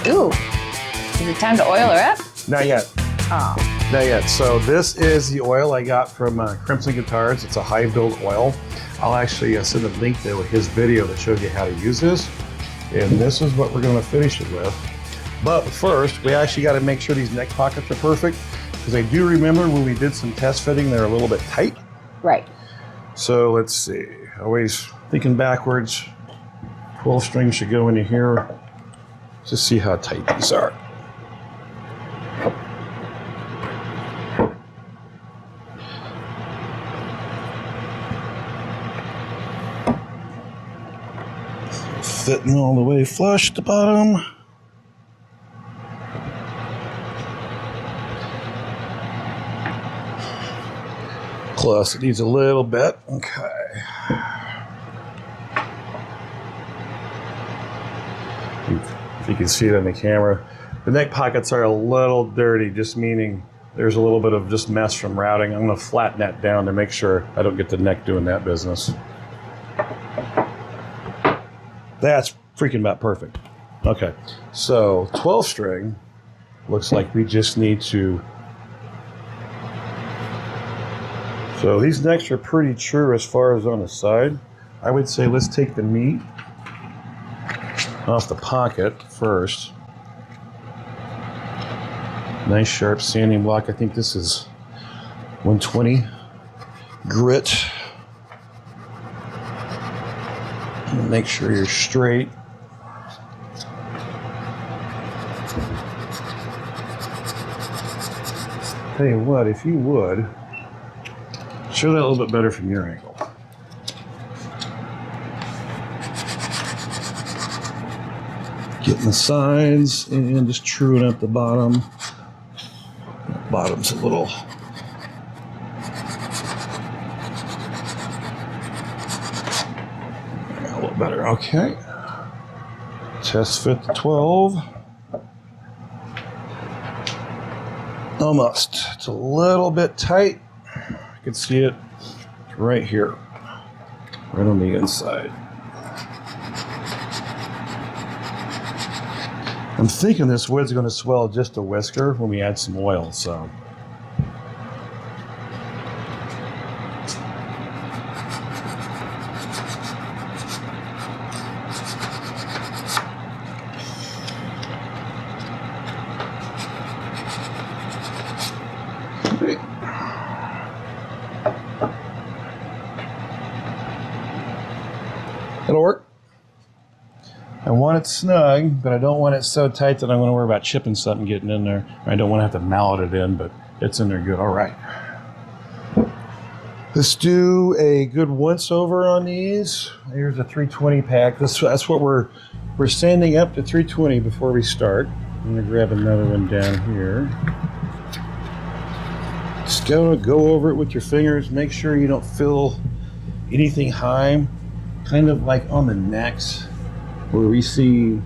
Ooh, is it time to oil her up? Not yet. Oh. Not yet. So this is the oil I got from Crimson Guitars. It's a high build oil. I'll actually send a link there with his video that shows you how to use this. And this is what we're going to finish it with. But first, we actually got to make sure these neck pockets are perfect, because I do remember when we did some test fitting, they're a little bit tight. Right. So let's see. Always thinking backwards. 12 strings should go into here. Just see how tight these are. Fitting all the way flush at the bottom. Plus, it needs a little bit. Okay. If you can see it on the camera, the neck pockets are a little dirty, just meaning there's a little bit of just mess from routing. I'm going to flatten that down to make sure I don't get the neck doing that business. That's freaking about perfect. Okay, so 12 string looks like we just need to. So these necks are pretty true as far as on the side. I would say let's take the meat off the pocket first. Nice sharp sanding block. I think this is 120 grit. Make sure you're straight. Tell you what, if you would, show that a little bit better from your angle. Getting the sides and just truing up the bottom. Bottom's a little. A little better, okay. Test fit to 12. Almost. It's a little bit tight. You can see it right here, right on the inside. I'm thinking this wood's going to swell just a whisker when we add some oil, so. It'll work. I want it snug, but I don't want it so tight that I'm going to worry about chipping something getting in there. I don't want to have to mallet it in, but it's in there good. All right. Let's do a good once over on these. Here's a 320 pack. That's what we're sanding up to 320 before we start. I'm going to grab another one down here. Just go over it with your fingers. Make sure you don't fill anything high, kind of like on the necks, where we see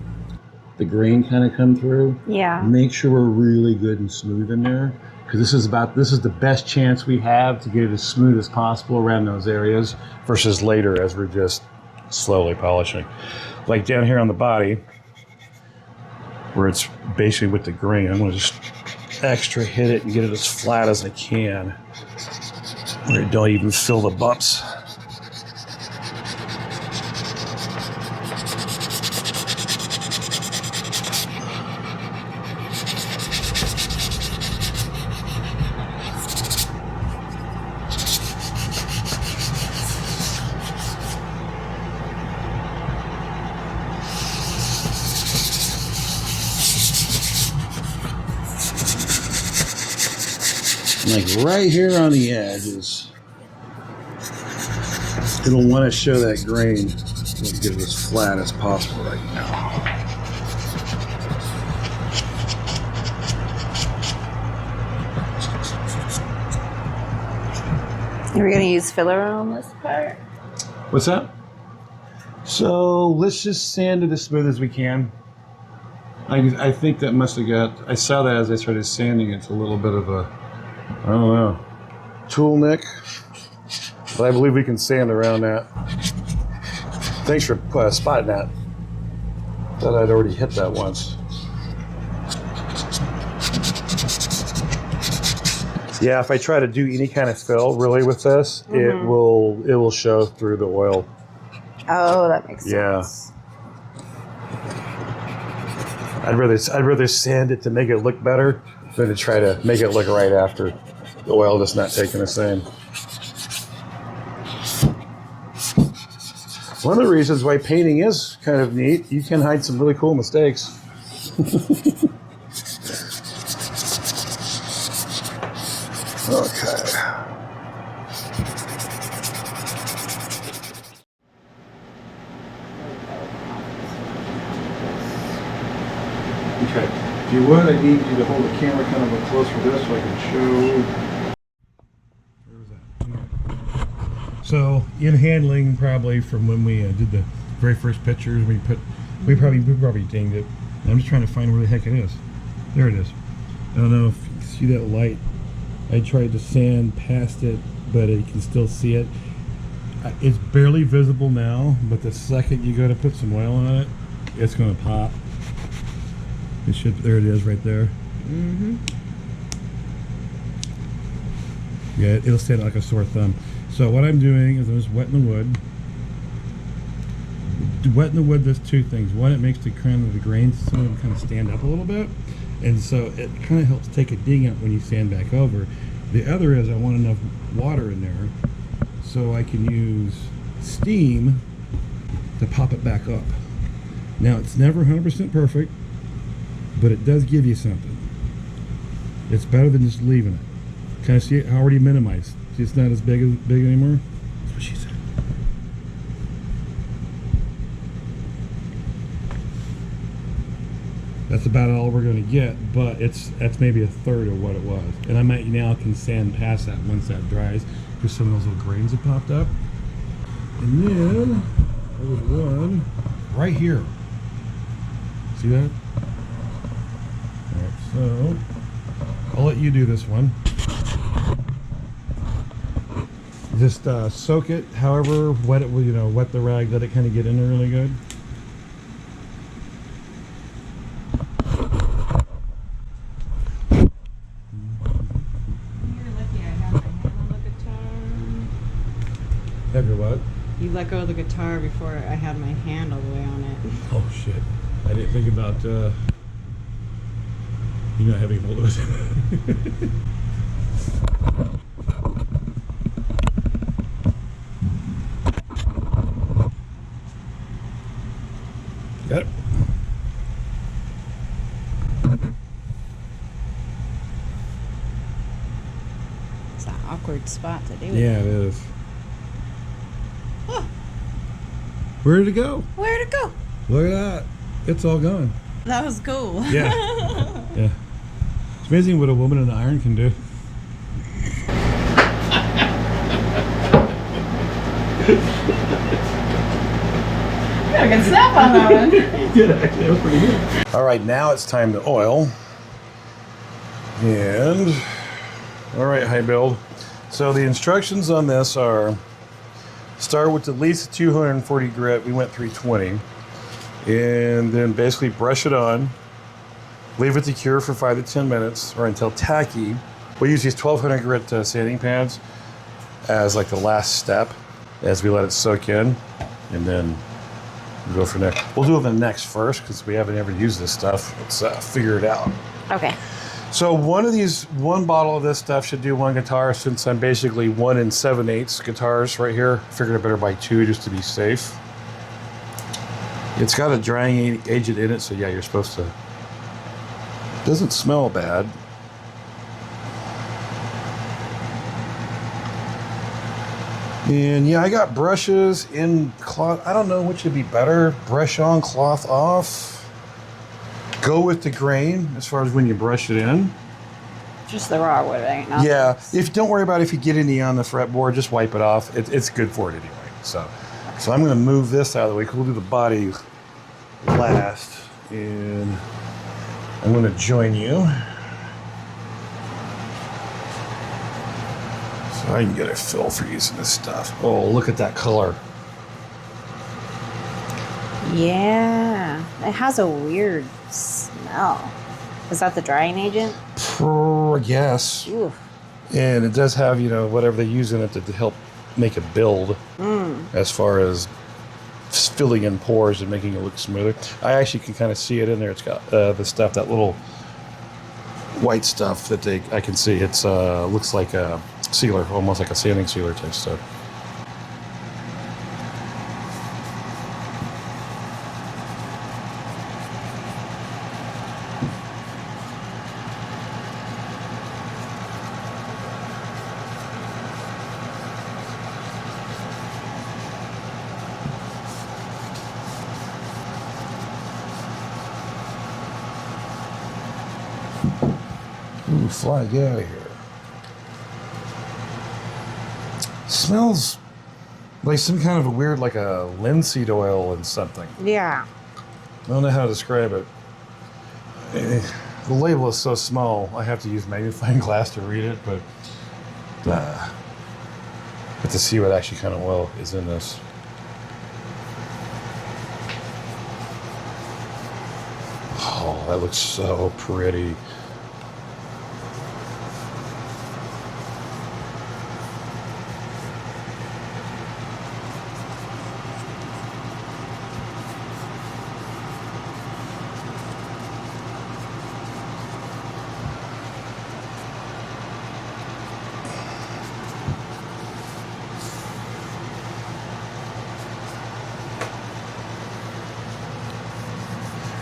the grain kind of come through. Yeah. Make sure we're really good and smooth in there, because this is the best chance we have to get it as smooth as possible around those areas versus later as we're just slowly polishing. Like down here on the body, where it's basically with the grain, I'm going to just extra hit it and get it as flat as I can, where it don't even fill the bumps. Like right here on the edges, it'll want to show that grain. We'll get it as flat as possible right now. You're going to use filler on this part? What's that? So let's just sand it as smooth as we can. I think that must have got, I saw that as I started sanding. It's a little bit of a, I don't know, tool neck, but I believe we can sand around that. Thanks for spotting that. Thought I'd already hit that once. Yeah, if I try to do any kind of fill really with this, it will show through the oil. Oh, that makes Yeah. sense. I'd rather sand it to make it look better than to try to make it look right after the oil just not taking the same. One of the reasons why painting is kind of neat, you can hide some really cool mistakes. Okay. Okay. If you would, I need you to hold the camera kind of close for this so I can show. Where was that? So in handling, probably from when we did the very first pictures, we probably dinged it. I'm just trying to find where the heck it is. There it is. I don't know if you can see that light. I tried to sand past it, but you can still see it. It's barely visible now, but the second you go to put some oil on it, it's going to pop. It should. There it is, right there. Yeah, it'll stand like a sore thumb. So what I'm doing is I'm just wetting the wood. Wetting the wood does two things. One, it makes the crown of the grains some of them kind of stand up a little bit, and so it kind of helps take a ding out when you sand back over. The other is I want enough water in there so I can use steam to pop it back up. Now it's never 100% perfect, but it does give you something. It's better than just leaving it. Kind of see it already minimized. See, it's not as big anymore. That's what she said. That's about all we're going to get, but that's maybe a third of what it was. And I might now can sand past that once that dries, because some of those little grains have popped up. And then there was one right here. See that? All right, so I'll let you do this one. Just soak it, however wet it will, wet the rag, let it kind of get in there really good. Have your what? You let go of the guitar before I had my hand all the way on it. Oh shit! I didn't think about you not having hold of it. Got it. It's an awkward spot to do it. Yeah, it is. Where did it go? Where'd it go? Look at that. It's all gone. That was cool. Yeah. Yeah. It's amazing what a woman in an iron can do. Got a good snap on that one. You did actually. That was pretty good. All right, now it's time to oil. And all right, high build. So the instructions on this are: start with at least 240 grit. We went 320. And then basically brush it on. Leave it to cure for 5 to 10 minutes or until tacky. We use these 1200 grit sanding pads as like the last step as we let it soak in. And then we'll go from there. We'll do the next first because we haven't ever used this stuff. Let's figure it out. Okay. So one bottle of this stuff should do one guitar, since I'm basically 1 7/8 guitars right here. Figured I better buy 2 just to be safe. It's got a drying agent in it, so yeah, you're supposed to. Doesn't smell bad. And yeah, I got brushes in cloth. I don't know which would be better. Brush on, cloth off. Go with the grain as far as when you brush it in. Just the raw wood, ain't nothing. Yeah, don't worry about if you get any on the fretboard, just wipe it off. It's good for it anyway. So I'm going to move this out of the way. We'll do the body last, and I'm going to join you so I can get a feel for using this stuff. Oh, look at that color. Yeah, it has a weird smell. Is that the drying agent? I guess. Ooh. And it does have, you know, whatever they use in it to help make it build as far as filling in pores and making it look smoother. I actually can kind of see it in there. It's got the stuff, that little white stuff that I can see. It's looks like a sealer, almost like a sanding sealer type stuff. Ooh, fly, get out of here. Smells like some kind of a weird, like a linseed oil and something. Yeah. I don't know how to describe it. The label is so small, I have to use magnifying glass to read it, but have to see what actually kind of oil is in this. Oh, that looks so pretty.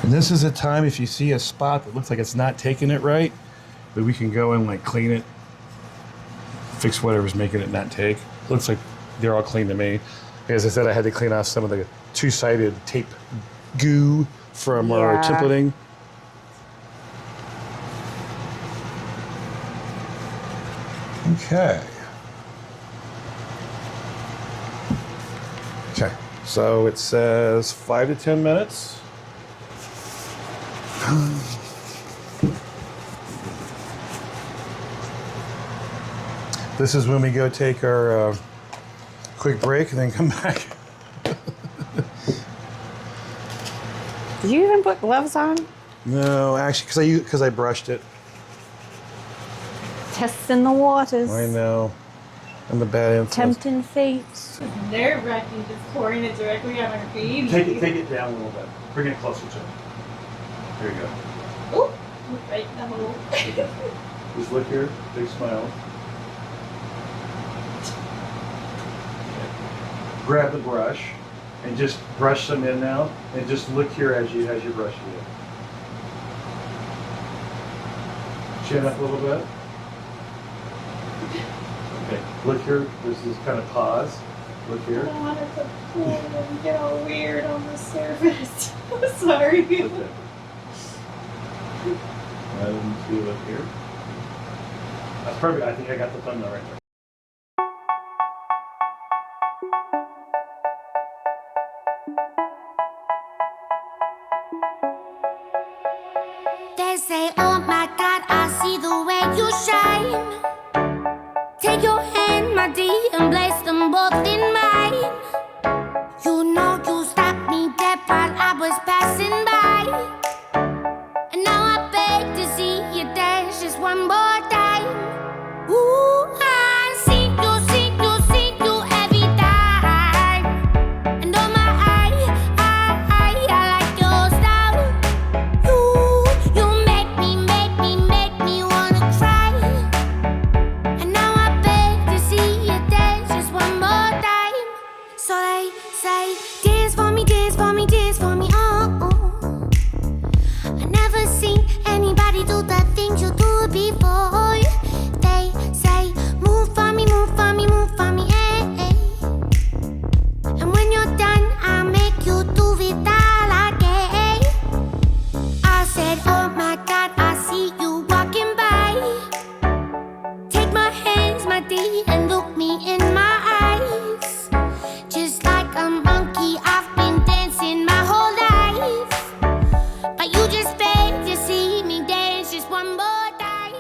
And this is a time, if you see a spot that looks like it's not taking it right, that we can go and like clean it, fix whatever's making it not take. Looks like they're all clean to me. As I said, I had to clean off some of the two-sided tape goo from our templating. Okay. Okay, so it says 5 to 10 minutes. This is when we go take our quick break and then come back. Did you even put gloves on? No, actually, because I brushed it. Testing the waters. I know. I'm a bad influence. Tempting fate. It's nerve-wracking just pouring it directly on our baby. Take it down a little bit. Bring it closer to it. There you go. Oh, right in the hole. Just look here. Big smile. Grab the brush and just brush some in now, and just look here as you brush it in. Chin up a little bit. Okay, look here. This is kind of pause. Look I here. don't want it to pull and get all weird on the surface. Sorry. Okay. And see, look here. That's perfect. I think I got the thumbnail right there. They say, oh my God, I see the way you shine. Take your hand, my dear, and place them both in mine. You know you stopped me dead while I was passing by. And now I beg to see you dance just one more time. Ooh, I see you every time. And oh my, I like your style. You make me wanna cry. And now I beg to see you dance just one more time. So they say, dance for me, dance for me, dance for me, oh. I never seen anybody do the things you do before. They say, move for me, move for me, move for me, eh. And when you're done, I'll make you do it all again. I said, oh my God, I see you walking by. Take my hands, my dear, and look me in my eyes. Just like a monkey, I've been dancing my whole life. But you just beg to see me dance just one more time.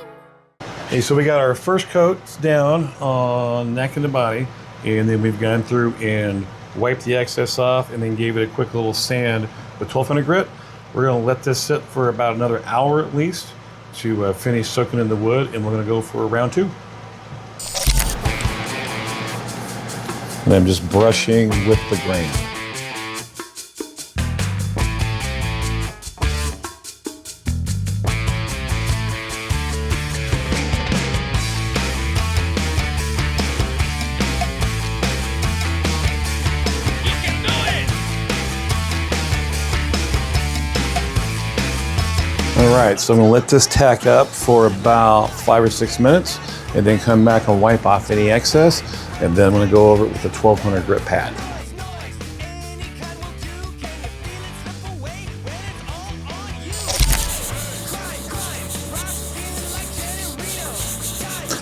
Okay, so we got our first coat down on neck and the body, and then we've gone through and wiped the excess off and then gave it a quick little sand with 1200 grit. We're gonna let this sit for about another hour at least to finish soaking in the wood, and we're gonna go for round 2. And I'm just brushing with the grain. All right, so I'm gonna let this tack up for about 5 or 6 minutes and then come back and wipe off any excess. And then I'm gonna go over it with a 1200 grit pad.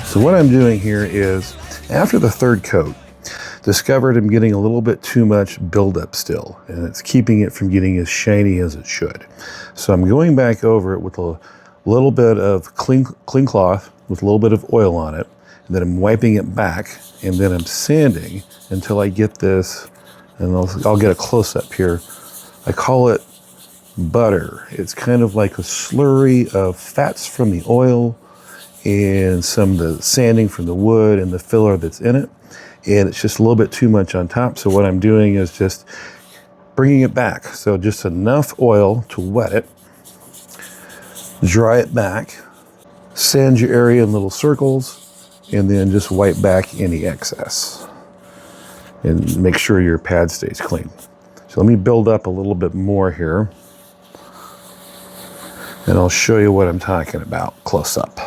So what I'm doing here is, after the third coat, discovered I'm getting a little bit too much buildup still, and it's keeping it from getting as shiny as it should. So I'm going back over it with a little bit of clean cloth with a little bit of oil on it, and then I'm wiping it back, and then I'm sanding until I get this, and I'll get a close-up here. I call it butter. It's kind of like a slurry of fats from the oil and some of the sanding from the wood and the filler that's in it. And it's just a little bit too much on top. So what I'm doing is just bringing it back. So just enough oil to wet it, dry it back, sand your area in little circles, and then just wipe back any excess. And make sure your pad stays clean. So let me build up a little bit more here, and I'll show you what I'm talking about close up.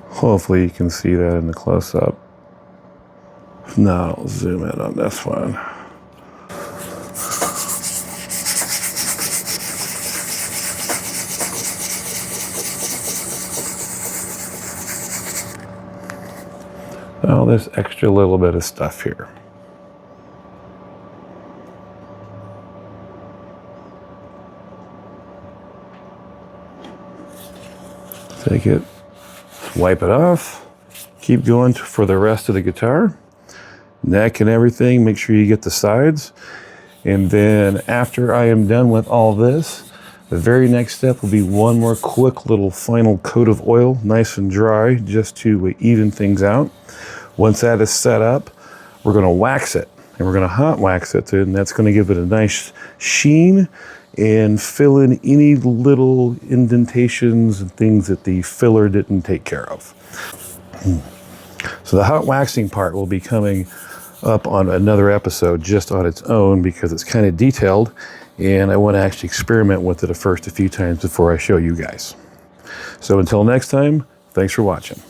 Hopefully you can see that in the close-up. Now I'll zoom in on this one. All this extra little bit of stuff here. Take it. Wipe it off, keep going for the rest of the guitar, neck and everything, make sure you get the sides. And then after I am done with all this, the very next step will be one more quick little final coat of oil, nice and dry, just to even things out. Once that is set up, we're gonna wax it, and we're gonna hot wax it, and that's gonna give it a nice sheen and fill in any little indentations and things that the filler didn't take care of. So the hot waxing part will be coming up on another episode just on its own, because it's kind of detailed and I want to actually experiment with it a few times before I show you guys. So until next time, thanks for watching.